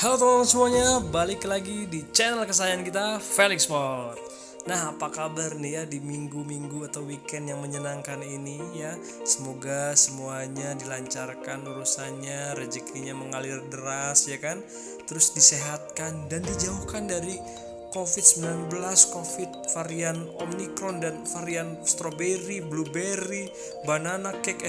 Halo teman-teman semuanya, balik lagi di channel kesayangan kita, Felix Sport. Nah, apa kabar nih ya di minggu-minggu atau weekend yang menyenangkan ini ya. Semoga semuanya dilancarkan urusannya, rezekinya mengalir deras ya kan. Terus disehatkan dan dijauhkan dari COVID-19, COVID varian Omicron dan varian strawberry, blueberry, banana cake,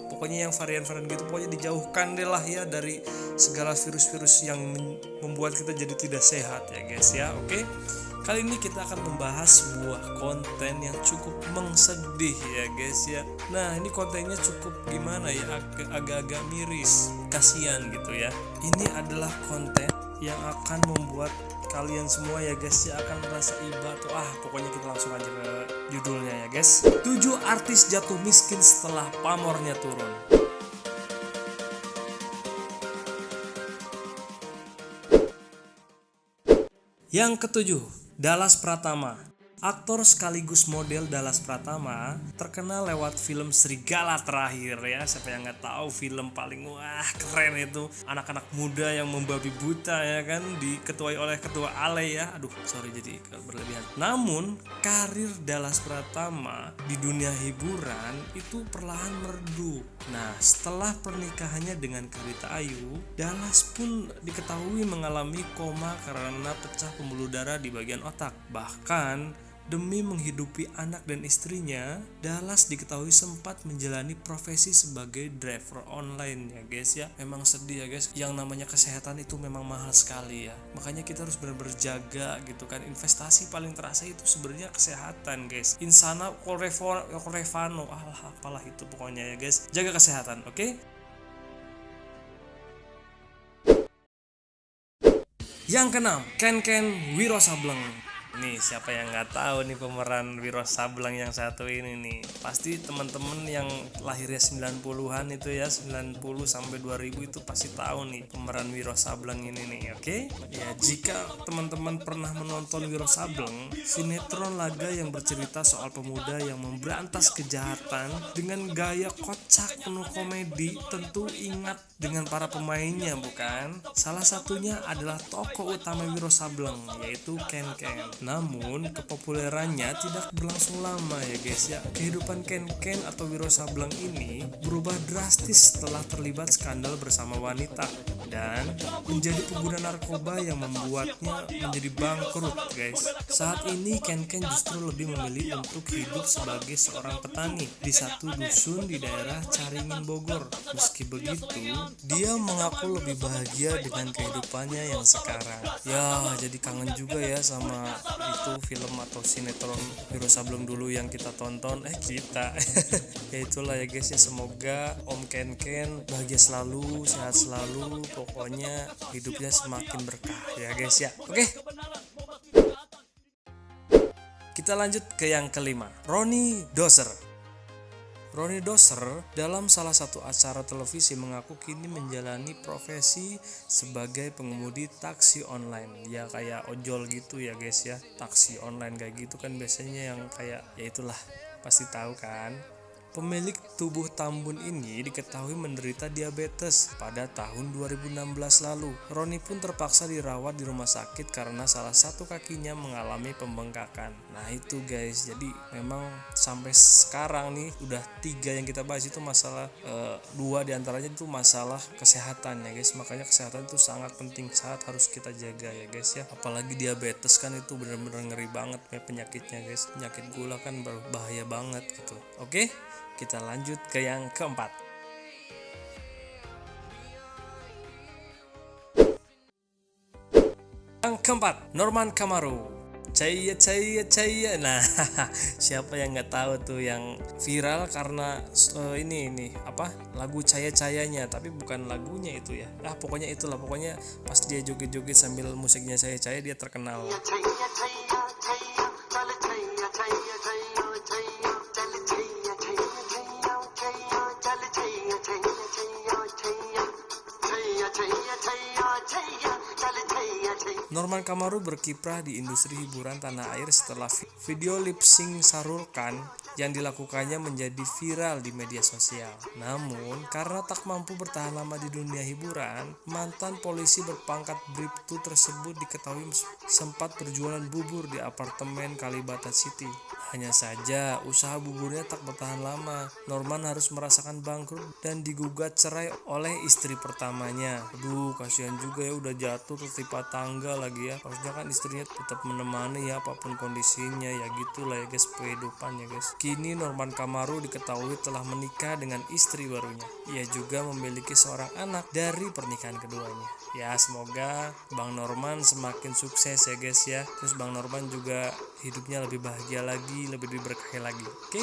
pokoknya yang varian-varian gitu pokoknya dijauhkan deh lah ya dari segala virus-virus yang membuat kita jadi tidak sehat ya guys ya. Oke. Kali ini kita akan membahas sebuah konten yang cukup mengsedih ya guys ya. Nah, ini kontennya cukup gimana ya, agak-agak miris, kasihan gitu ya. Ini adalah konten yang akan membuat kalian semua ya guys ya akan merasa iba tuh. Pokoknya kita langsung aja ke judulnya ya guys. 7 artis jatuh miskin setelah pamornya turun. Yang ketujuh, Dallas Pratama. Aktor sekaligus model Dallas Pratama terkenal lewat film Serigala Terakhir ya. Siapa yang nggak tahu film paling keren itu, anak-anak muda yang membabi buta ya kan, diketuai oleh ketua Ale ya. Jadi berlebihan. Namun karir Dallas Pratama di dunia hiburan itu perlahan meredup. Nah, setelah pernikahannya dengan Carita Ayu, Dallas pun diketahui mengalami koma karena pecah pembuluh darah di bagian otak. Bahkan demi menghidupi anak dan istrinya, Dallas diketahui sempat menjalani profesi sebagai driver online ya guys ya. Memang sedih ya guys, yang namanya kesehatan itu memang mahal sekali ya. Makanya kita harus benar-benar jaga gitu kan. Investasi paling terasa itu sebenarnya kesehatan guys. Insana Correvano, apalah itu pokoknya ya guys. Jaga kesehatan, oke? Yang keenam, Ken Wiro Sableng. Nih, siapa yang nggak tahu nih pemeran Wiro Sableng yang satu ini nih. Pasti teman-teman yang lahirnya 90-an itu ya, 90 sampai 2000 itu pasti tahu nih pemeran Wiro Sableng ini nih, oke? Ya, jika teman-teman pernah menonton Wiro Sableng, sinetron laga yang bercerita soal pemuda yang memberantas kejahatan dengan gaya kocak penuh komedi, tentu ingat dengan para pemainnya bukan? Salah satunya adalah tokoh utama Wiro Sableng, yaitu Ken. Namun kepopulerannya tidak berlangsung lama ya guys ya. Kehidupan Ken atau Wiro Sableng ini berubah drastis setelah terlibat skandal bersama wanita dan menjadi pengguna narkoba yang membuatnya menjadi bangkrut guys. Saat ini Ken justru lebih memilih untuk hidup sebagai seorang petani di satu dusun di daerah Caringin, Bogor. Meski begitu, dia mengaku lebih bahagia dengan kehidupannya yang sekarang. Ya, jadi kangen juga ya sama itu film atau sinetron Wiro Sableng dulu yang kita tonton. Ya itulah ya guys ya, semoga Om Ken bahagia selalu, sehat selalu, pokoknya hidupnya semakin berkah ya guys ya. Oke. Kita lanjut ke yang kelima, Ronnie Dozer dalam salah satu acara televisi mengaku kini menjalani profesi sebagai pengemudi taksi online. Ya kayak ojol gitu ya guys ya. Taksi online kayak gitu kan biasanya yang kayak ya itulah, pasti tahu kan. Pemilik tubuh tambun ini diketahui menderita diabetes pada tahun 2016 lalu. Ronnie pun terpaksa dirawat di rumah sakit karena salah satu kakinya mengalami pembengkakan. Nah itu guys, jadi memang sampai sekarang nih udah 3 yang kita bahas itu masalah 2 diantaranya itu masalah kesehatan ya guys. Makanya kesehatan itu sangat penting, sangat harus kita jaga ya guys ya. Apalagi diabetes kan itu benar-benar ngeri banget penyakitnya guys. Penyakit gula kan bahaya banget gitu. Oke? Kita lanjut ke yang keempat. Yang keempat, Norman Kamaru. Caya. Nah, siapa yang nggak tahu tuh yang viral karena ini lagu cayanya, tapi bukan lagunya itu ya. Pokoknya itulah, pokoknya pas dia joget-joget sambil musiknya caya dia terkenal. Norman Kamaru berkiprah di industri hiburan tanah air setelah video lip sync Shahrukh Khan yang dilakukannya menjadi viral di media sosial. Namun, karena tak mampu bertahan lama di dunia hiburan, mantan polisi berpangkat Bribtu tersebut diketahui sempat berjualan bubur di apartemen Kalibata City. Hanya saja, usaha buburnya tak bertahan lama. Norman harus merasakan bangkrut dan digugat cerai oleh istri pertamanya. Aduh, kasihan juga ya, udah jatuh tertimpa tangga lagi ya. Harusnya kan istrinya tetap menemani ya apapun kondisinya, ya gitulah ya guys, kehidupan ya guys. Kini Norman Kamaru diketahui telah menikah dengan istri barunya. Ia juga memiliki seorang anak dari pernikahan keduanya. Ya, semoga Bang Norman semakin sukses ya guys ya. Terus Bang Norman juga hidupnya lebih bahagia lagi, lebih diberkahi lagi. Oke?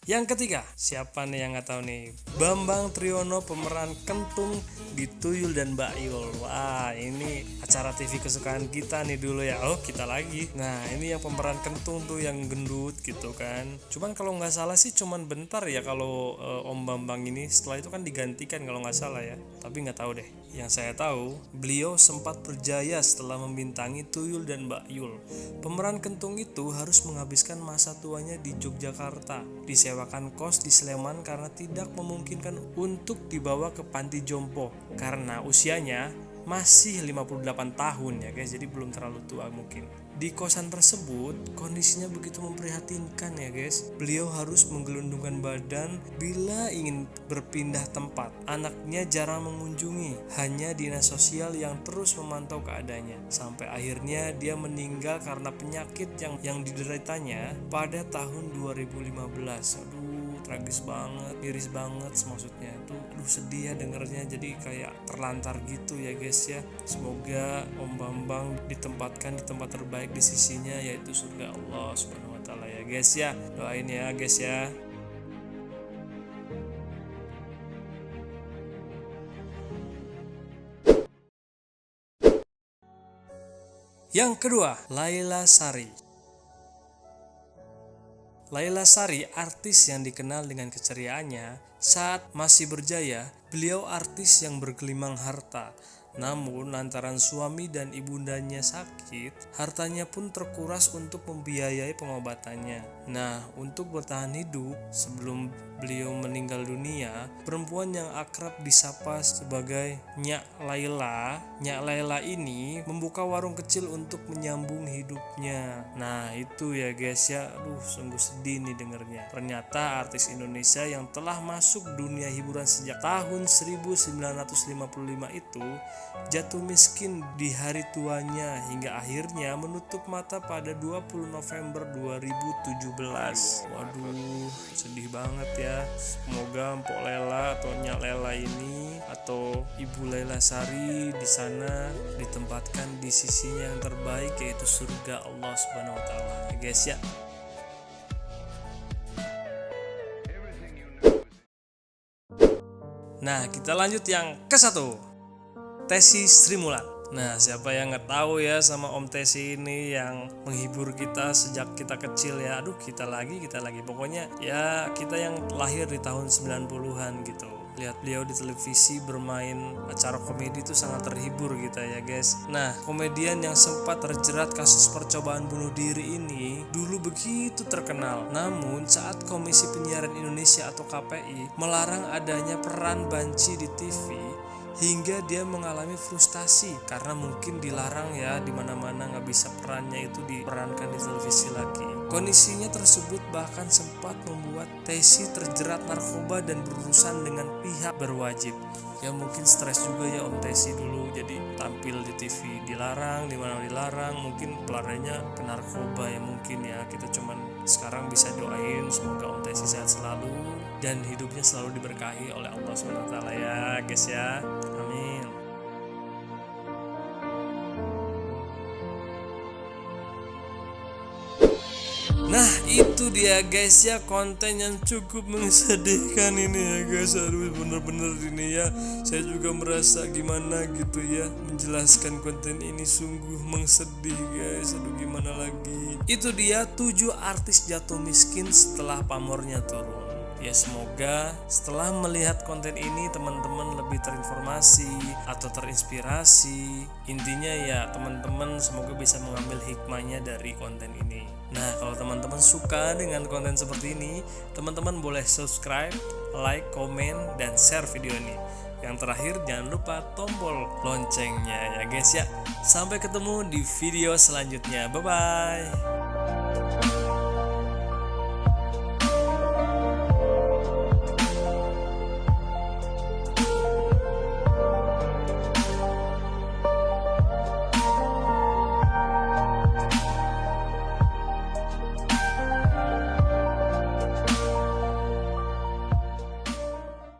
Yang ketiga, siapa nih yang nggak tahu nih? Bambang Triyono pemeran Kentung di Tuyul dan Mbak Yul. Wah, ini acara TV kesukaan kita nih dulu ya. Oh, kita lagi. Nah, ini yang pemeran Kentung tuh yang gendut gitu kan. Cuman kalau nggak salah sih cuman bentar ya kalau Om Bambang ini. Setelah itu kan digantikan kalau nggak salah ya. Tapi nggak tahu deh. Yang saya tahu, beliau sempat berjaya setelah membintangi Tuyul dan Mbak Yul. Pemeran Kentung itu harus menghabiskan masa tuanya di Yogyakarta. Disewakan kos di Sleman karena tidak memungkinkan untuk dibawa ke panti jompo karena usianya masih 58 tahun ya guys, jadi belum terlalu tua mungkin. Di kosan tersebut kondisinya begitu memprihatinkan ya guys. Beliau harus menggelundungkan badan bila ingin berpindah tempat. Anaknya jarang mengunjungi, hanya dinas sosial yang terus memantau keadaannya. Sampai akhirnya dia meninggal karena penyakit yang dideritanya pada tahun 2015. Aduh, tragis banget, miris banget maksudnya tuh. Aduh, sedih ya dengernya, jadi kayak terlantar gitu ya guys ya. Semoga Om Bambang ditempatkan di tempat terbaik di sisinya, yaitu surga Allah Subhanahu wa taala ya guys ya. Doain ya guys ya. Yang kedua, Laila Sari. Laila Sari, artis yang dikenal dengan keceriaannya. Saat masih berjaya, beliau artis yang bergelimang harta. Namun lantaran suami dan ibundanya sakit, hartanya pun terkuras untuk membiayai pengobatannya. Nah, untuk bertahan hidup sebelum beliau meninggal dunia, perempuan yang akrab disapa sebagai Nyak Laila ini membuka warung kecil untuk menyambung hidupnya. Nah, itu ya guys ya. Aduh, sungguh sedih nih dengernya. Ternyata artis Indonesia yang telah masuk dunia hiburan sejak tahun 1955 itu jatuh miskin di hari tuanya hingga akhirnya menutup mata pada 20 November 2017. Waduh, sedih banget ya. Semoga Mpok Lela atau Nyak Lela ini atau Ibu Laila Sari di sana ditempatkan di sisinya yang terbaik, yaitu surga Allah Subhanahu wa taala. Ya guys ya. Nah, kita lanjut yang ke-1. Tessy Sri Mulat. Nah, siapa yang nggak tahu ya sama Om Tessy ini yang menghibur kita sejak kita kecil ya. Aduh, kita lagi. Pokoknya ya kita yang lahir di tahun 90-an gitu. Lihat beliau di televisi bermain acara komedi itu sangat terhibur kita ya guys. Nah, komedian yang sempat terjerat kasus percobaan bunuh diri ini dulu begitu terkenal. Namun saat Komisi Penyiaran Indonesia atau KPI melarang adanya peran banci di TV, hingga dia mengalami frustasi karena mungkin dilarang ya, dimana-mana nggak bisa perannya itu diperankan di televisi lagi. Kondisinya tersebut bahkan sempat membuat Tessy terjerat narkoba dan berurusan dengan pihak berwajib. Ya mungkin stres juga ya Om Tessy dulu, jadi tampil di TV dilarang, dimana dilarang, mungkin pelariannya ke narkoba ya mungkin ya. Kita cuman sekarang bisa doain semoga Om Tessy sehat selalu dan hidupnya selalu diberkahi oleh Allah SWT ya guys ya. Amin. Nah, itu dia guys ya, konten yang cukup menyedihkan ini ya guys. Aduh, bener-bener ini ya, saya juga merasa gimana gitu ya menjelaskan konten ini, sungguh mengsedih guys. Aduh, gimana lagi. Itu dia 7 artis jatuh miskin setelah pamornya turun. Ya semoga setelah melihat konten ini teman-teman lebih terinformasi atau terinspirasi. Intinya ya teman-teman semoga bisa mengambil hikmahnya dari konten ini. Nah, kalau teman-teman suka dengan konten seperti ini, teman-teman boleh subscribe, like, komen, dan share video ini. Yang terakhir jangan lupa tombol loncengnya ya guys ya. Sampai ketemu di video selanjutnya. Bye bye.